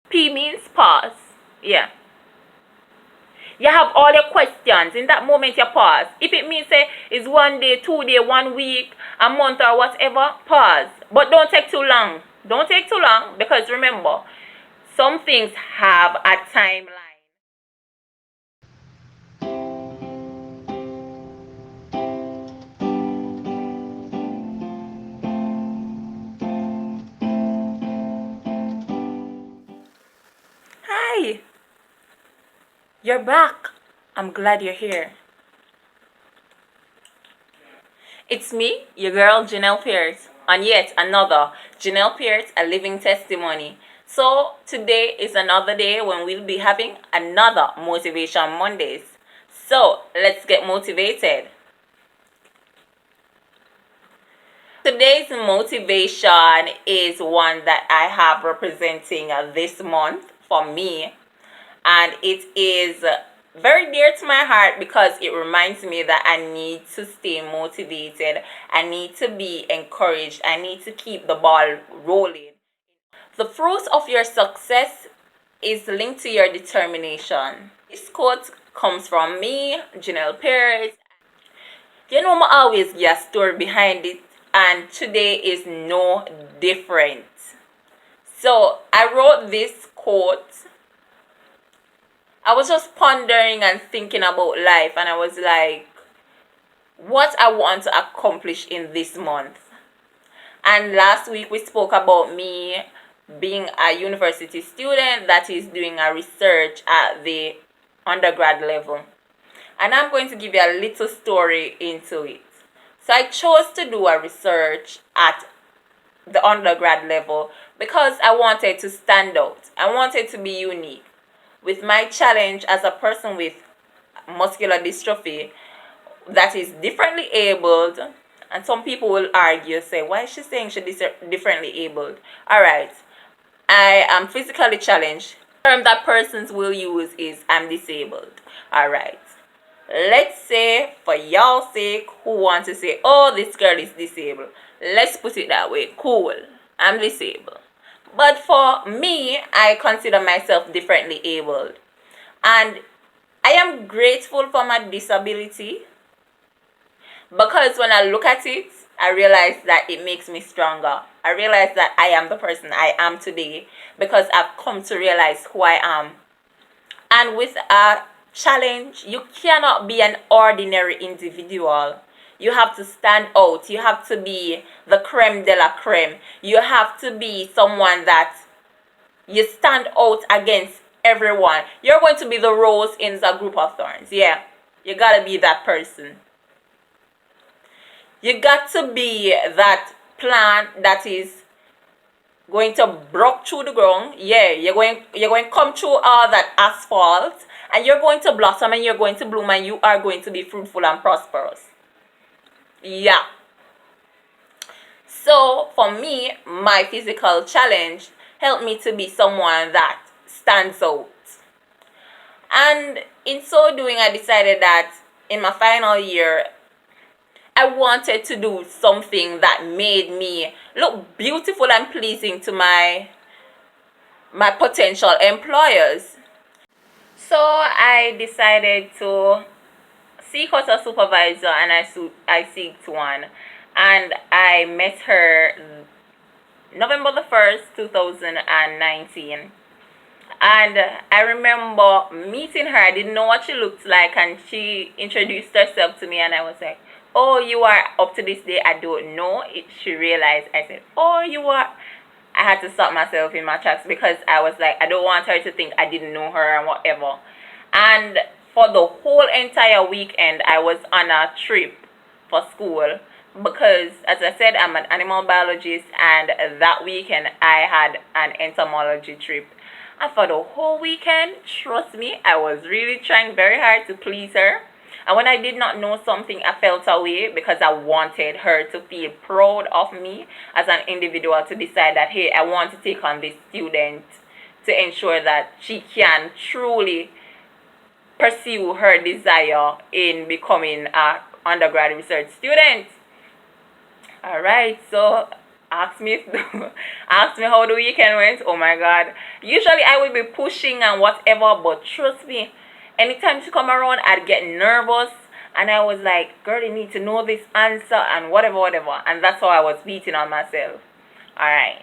P means pause. Yeah. You have all your questions. In that moment, you pause. If it means say it's 1 day, 2 day, 1 week, a month, or whatever, pause. But don't take too long. Don't take too long, because remember, some things have a timeline. Hi, you're back. I'm glad you're here. It's me, your girl Janelle Pierce, and yet another Janelle Pierce, a living testimony. So today is another day when we'll be having another Motivation Mondays. So let's get motivated. Today's motivation is one that I have representing this month for me, and it is very dear to my heart because it reminds me that I need to stay motivated, I need to be encouraged, I need to keep the ball rolling. The fruit of your success is linked to your determination. This quote comes from me, Janelle Perez. You know, I always get a story behind it, and today is no different. So I wrote this quote. I was just pondering and thinking about life, and I was like, what I want to accomplish in this month. And last week we spoke about me being a university student that is doing a research at the undergrad level. And I'm going to give you a little story into it. So I chose to do a research at the undergrad level because I wanted to stand out. I wanted to be unique. With my challenge as a person with muscular dystrophy that is differently abled, and some people will argue, say, why is she saying she's differently abled? All right, I am physically challenged. The term that persons will use is I'm disabled. All right, let's say for y'all sake who want to say, oh, this girl is disabled, let's put it that way. Cool, I'm disabled. But for me, I consider myself differently abled, and I am grateful for my disability because when I look at it, I realize that it makes me stronger. I realize that I am the person I am today because I've come to realize who I am. And with a challenge, you cannot be an ordinary individual. You have to stand out. You have to be the creme de la creme. You have to be someone that you stand out against everyone. You're going to be the rose in the group of thorns. Yeah, you gotta be that person. You got to be that plant that is going to break through the ground. Yeah, you're going to come through all that asphalt, and you're going to blossom, and you're going to bloom, and you are going to be fruitful and prosperous. Yeah. So for me, my physical challenge helped me to be someone that stands out. And in so doing, I decided that in my final year, I wanted to do something that made me look beautiful and pleasing to my potential employers. So I decided to seek out a supervisor, and I seeked one, and I met her November the 1st, 2019. And I remember meeting her. I didn't know what she looked like, and she introduced herself to me, and I was like, oh, you are up to this day, I don't know. She realized. I said, oh, you are. I had to stop myself in my tracks because I was like, I don't want her to think I didn't know her and whatever. And for the whole entire weekend, I was on a trip for school because, as I said, I'm an animal biologist, and that weekend I had an entomology trip. And for the whole weekend, trust me, I was really trying very hard to please her. And when I did not know something, I felt away because I wanted her to feel proud of me as an individual, to decide that, hey, I want to take on this student to ensure that she can truly pursue her desire in becoming a undergrad research student. All right, so Ask me, ask me how the weekend went. Oh my God. Usually I will be pushing and whatever, but trust me, anytime she come around, I'd get nervous, and I was like, girl, you need to know this answer and whatever, whatever, and that's how I was beating on myself. All right.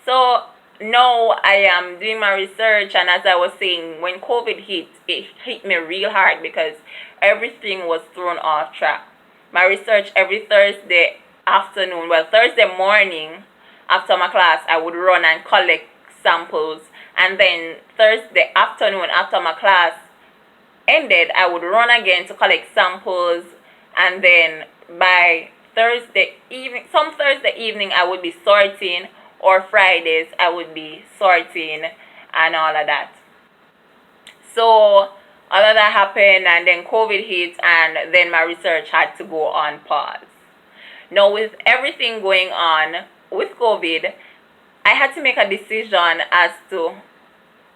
So now I am doing my research, and as I was saying, when COVID hit, it hit me real hard because everything was thrown off track. My research every Thursday afternoon, well, Thursday morning after my class, I would run and collect samples, and then Thursday afternoon after my class ended, I would run again to collect samples, and then by Thursday evening, some Thursday evening, I would be sorting, or Fridays I would be sorting and all of that. So all of that happened, and then COVID hit, and then my research had to go on pause. Now, with everything going on with COVID, I had to make a decision as to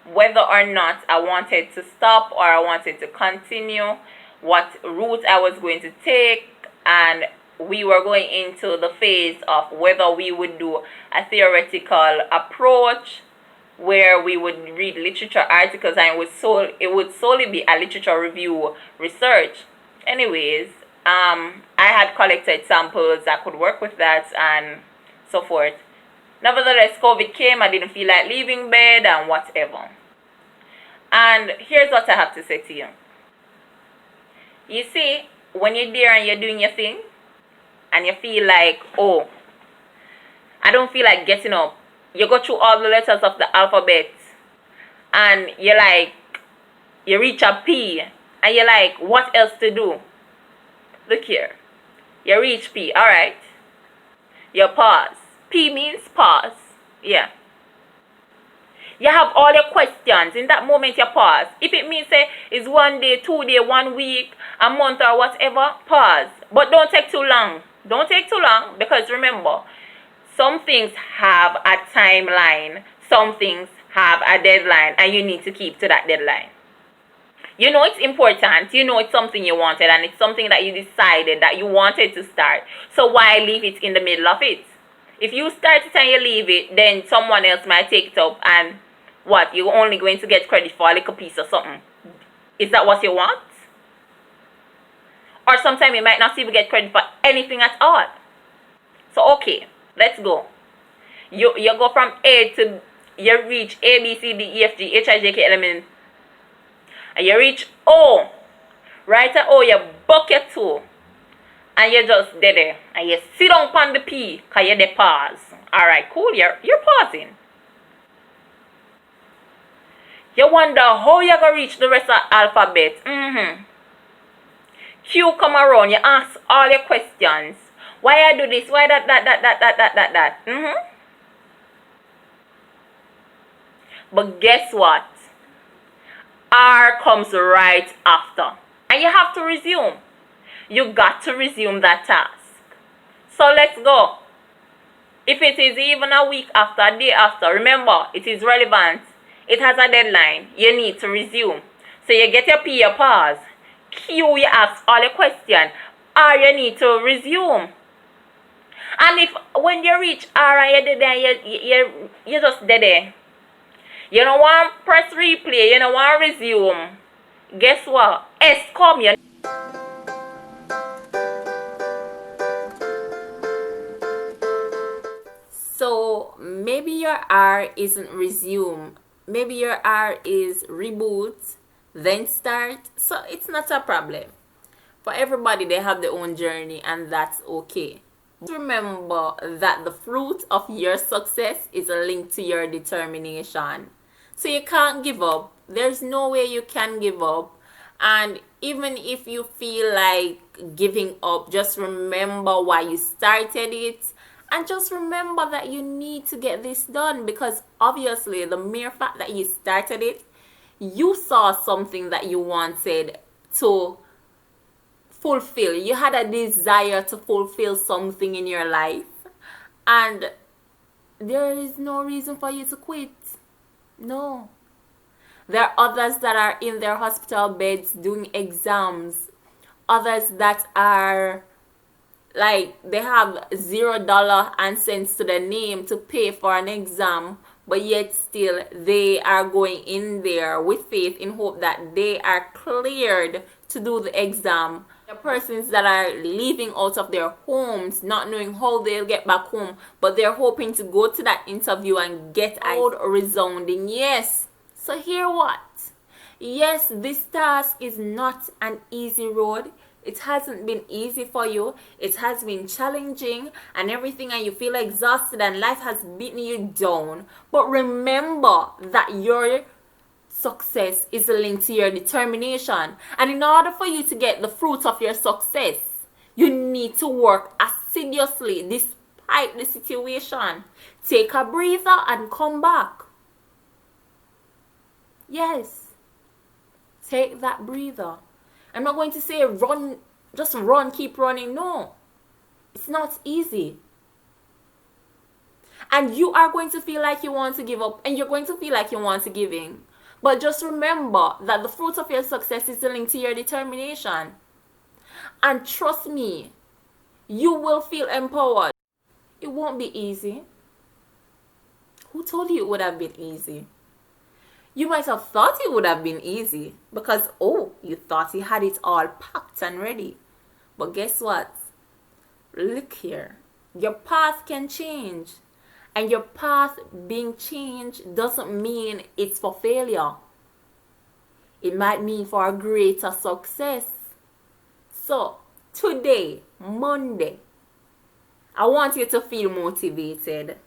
whether or not I wanted to stop or I wanted to continue, what route I was going to take, and we were going into the phase of whether we would do a theoretical approach where we would read literature articles, and it would solely be a literature review research. Anyways, I had collected samples that could work with that and so forth. Nevertheless, COVID came, I didn't feel like leaving bed and whatever. And here's what I have to say to you. You see, when you're there and you're doing your thing, and you feel like, oh, I don't feel like getting up. You go through all the letters of the alphabet, and you're like, you reach a P, and you're like, what else to do? Look here. You reach P, alright. You pause. P means pause. Yeah. You have all your questions. In that moment, you pause. If it means, say, it's 1 day, 2 day, 1 week, a month, or whatever, pause. But don't take too long. Don't take too long, because remember, some things have a timeline. Some things have a deadline, and you need to keep to that deadline. You know it's important. You know it's something you wanted, and it's something that you decided that you wanted to start. So why leave it in the middle of it? If you start it and you leave it, then someone else might take it up, and what? You're only going to get credit for a little piece or something. Is that what you want? Or sometimes you might not even get credit for anything at all. So okay, let's go. You go from A to, you reach A, B, C, D, E, F, G, H, I, J, K, L, M, N. And you reach O. Right at O, you buck your toe. And you just there. And you sit down on the P, because you're there pause. Alright, cool, you're pausing. You wonder how you're going to reach the rest of the alphabet. Q come around, you ask all your questions. Why I do this? Why that? But guess what? R comes right after. And you have to resume. You got to resume that task. So let's go. If it is even a week after, a day after, remember, it is relevant. It has a deadline. You need to resume. So you get your P, you pause. Q, you ask all your questions. R, you need to resume. And if when you reach R and you're there, you just there. You don't want to press replay, you don't want to resume. Guess what? S come, you. So maybe your R isn't resume. Maybe your R is reboot, then start. So it's not a problem. For everybody, they have their own journey, and that's okay. Remember that the fruit of your success is linked to your determination. So you can't give up. There's no way you can give up. And even if you feel like giving up, just remember why you started it. And just remember that you need to get this done, because obviously the mere fact that you started it, you saw something that you wanted to fulfill. You had a desire to fulfill something in your life, and there is no reason for you to quit. No. There are others that are in their hospital beds doing exams, others that are like they have $0 and cents to their name to pay for an exam, but yet still they are going in there with faith in hope that they are cleared to do the exam. The persons that are leaving out of their homes not knowing how they'll get back home, but they're hoping to go to that interview and get out resounding yes. So hear what? Yes, this task is not an easy road. It hasn't been easy for you. It has been challenging and everything, and you feel exhausted and life has beaten you down. But remember that your success is linked to your determination. And in order for you to get the fruits of your success, you need to work assiduously despite the situation. Take a breather and come back. Yes. Take that breather. I'm not going to say run, just run, keep running. No. It's not easy. And you are going to feel like you want to give up, and you're going to feel like you want to give in. But just remember that the fruit of your success is linked to your determination. And trust me, you will feel empowered. It won't be easy. Who told you it would have been easy? You might have thought it would have been easy because, you thought you had it all packed and ready. But guess what? Look here. Your path can change. And your path being changed doesn't mean it's for failure. It might mean for a greater success. So, today, Monday, I want you to feel motivated.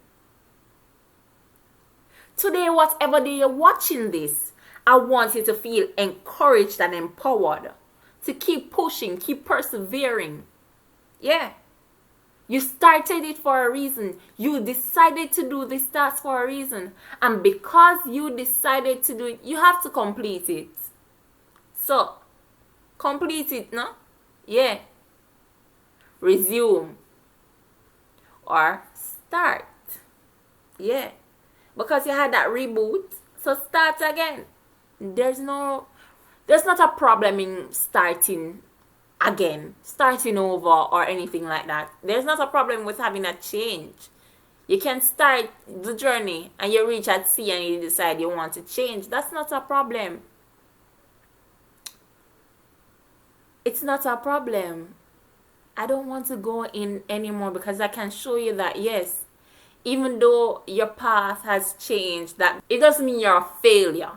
Today, whatever day you're watching this, I want you to feel encouraged and empowered to keep pushing, keep persevering. Yeah. You started it for a reason. You decided to do this task for a reason. And because you decided to do it, you have to complete it. So, complete it, no? Yeah. Resume. Or start. Yeah. Because you had that reboot. So start again. There's not a problem in starting again, starting over or anything like that. There's not a problem with having a change. You can start the journey and you reach at sea and you decide you want to change. That's not a problem. It's not a problem. I don't want to go in anymore because I can show you that yes, even though your path has changed, that it doesn't mean you're a failure.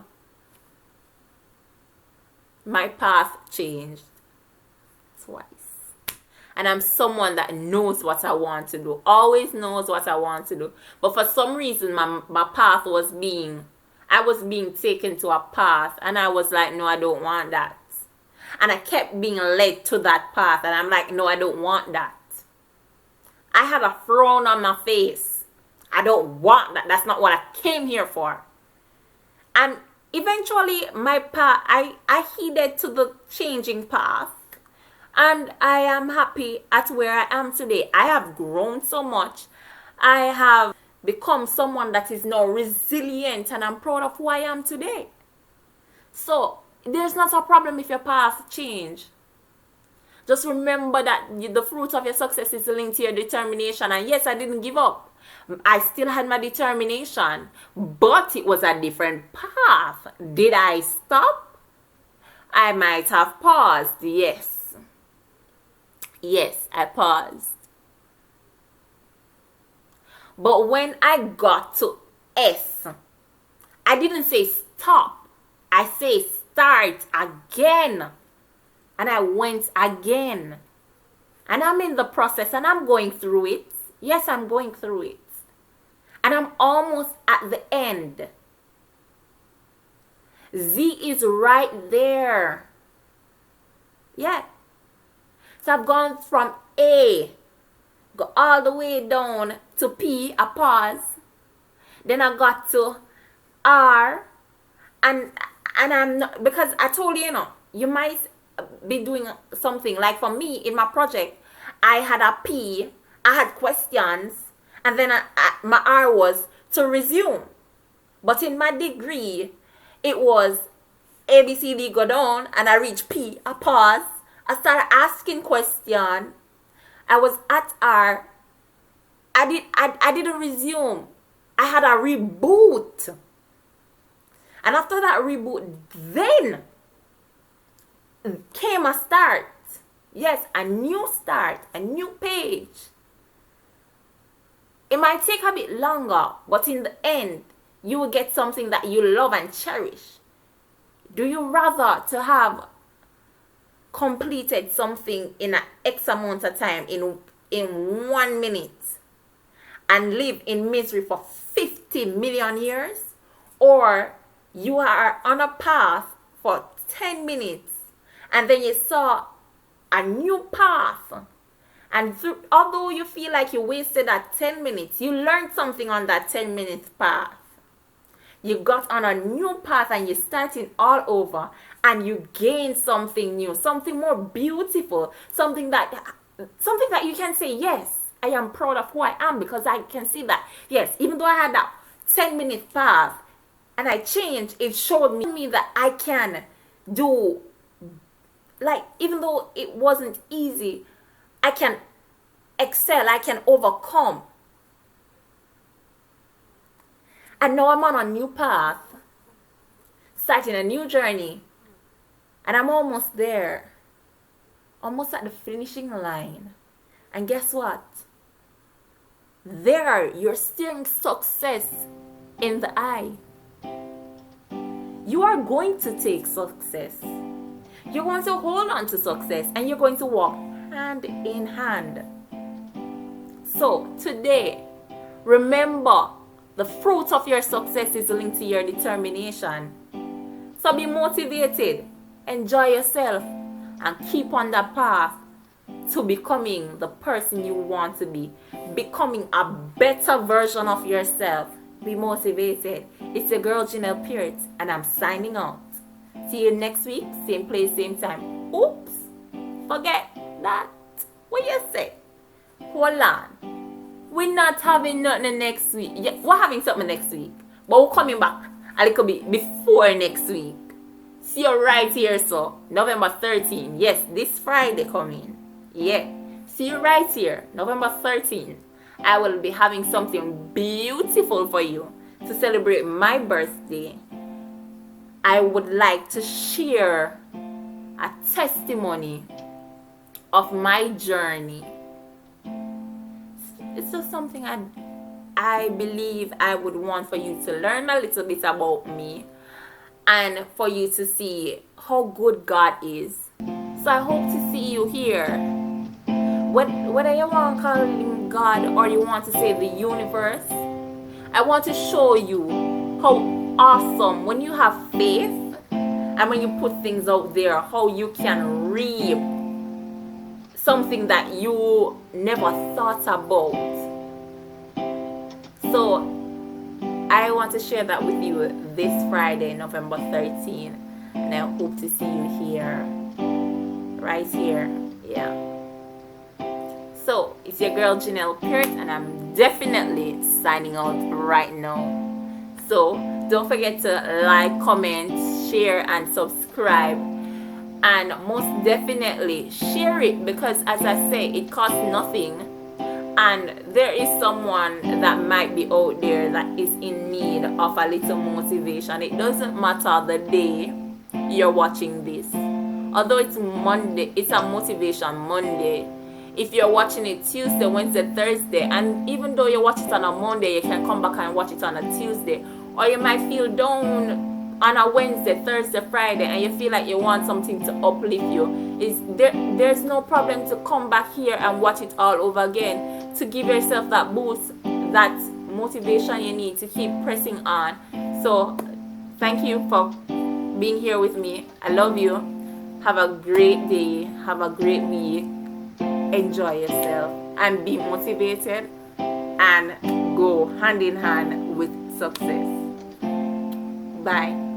My path changed twice. And I'm someone that knows what I want to do. Always knows what I want to do. But for some reason, my path was I was being taken to a path. And I was like, no, I don't want that. And I kept being led to that path. And I'm like, no, I don't want that. I had a frown on my face. I don't want that. That's not what I came here for. And eventually, my path, I heeded to the changing path. And I am happy at where I am today. I have grown so much. I have become someone that is now resilient. And I'm proud of who I am today. So, there's not a problem if your path change. Just remember that the fruit of your success is linked to your determination. And yes, I didn't give up. I still had my determination. But it was a different path. Did I stop? I might have paused. Yes. Yes, I paused. But when I got to S, I didn't say stop. I say start again. And I went again. And I'm in the process and I'm going through it. Yes, I'm going through it. And I'm almost at the end. Z is right there. Yeah. So I've gone from A, go all the way down to P, a pause. Then I got to R, and I'm not, because I told you, you might be doing something. Like for me, in my project, I had a P, I had questions, and then my R was to resume. But in my degree, it was A, B, C, D, go down, and I reached P, a pause. I started asking questions. I was at our, I didn't resume. I had a reboot. And after that reboot, then came a start. Yes, a new start, a new page. It might take a bit longer, but in the end, you will get something that you love and cherish. Do you rather to have completed something in an X amount of time, in 1 minute, and live in misery for 50 million years? Or you are on a path for 10 minutes and then you saw a new path, and although you feel like you wasted that 10 minutes, you learned something on that 10 minutes path. You got on a new path and you're starting all over, and you gain something new, something more beautiful, something that you can say, yes, I am proud of who I am, because I can see that, yes, even though I had that 10-minute path and I changed, it showed me that I can do, like, even though it wasn't easy, I can excel, I can overcome. And now I'm on a new path, starting a new journey, and I'm almost there, almost at the finishing line. And guess what? There, you're staring success in the eye. You are going to take success. You're going to hold on to success, and you're going to walk hand in hand. So today, remember, the fruit of your success is linked to your determination. So be motivated, enjoy yourself, and keep on the path to becoming the person you want to be, becoming a better version of yourself. Be motivated. It's your girl Janelle Peart, and I'm signing out. See you next week, same place, same time. Oops, forget that. What you say? Hold on. We're not having nothing next week. Yeah, we're having something next week, but we're coming back a little bit before next week. See you right here, so November 13th. Yes, this Friday coming. Yeah, see you right here, November 13th. I will be having something beautiful for you to celebrate my birthday. I would like to share a testimony of my journey. It's just something I believe I would want for you to learn a little bit about me, and for you to see how good God is. So I hope to see you here. Whether you want to call him God or you want to say the universe, I want to show you how awesome when you have faith and when you put things out there, how you can reap something that you never thought about. So I want to share that with you this Friday, November 13th, and I hope to see you here, right here. Yeah. So it's your girl Janelle Peart, and I'm definitely signing out right now. So don't forget to like, comment, share, and subscribe. And most definitely share it, because as I say, it costs nothing. And there is someone that might be out there that is in need of a little motivation. It doesn't matter the day you're watching this. Although it's Monday, it's a motivation Monday. If you're watching it Tuesday, Wednesday, Thursday, and even though you watch it on a Monday, you can come back and watch it on a Tuesday. Or you might feel down on a Wednesday, Thursday, Friday, and you feel like you want something to uplift you. There's no problem to come back here and watch it all over again, to give yourself that boost, that motivation you need to keep pressing on. So thank you for being here with me. I love you. Have a great day. Have a great week. Enjoy yourself and be motivated, and go hand in hand with success. Bye.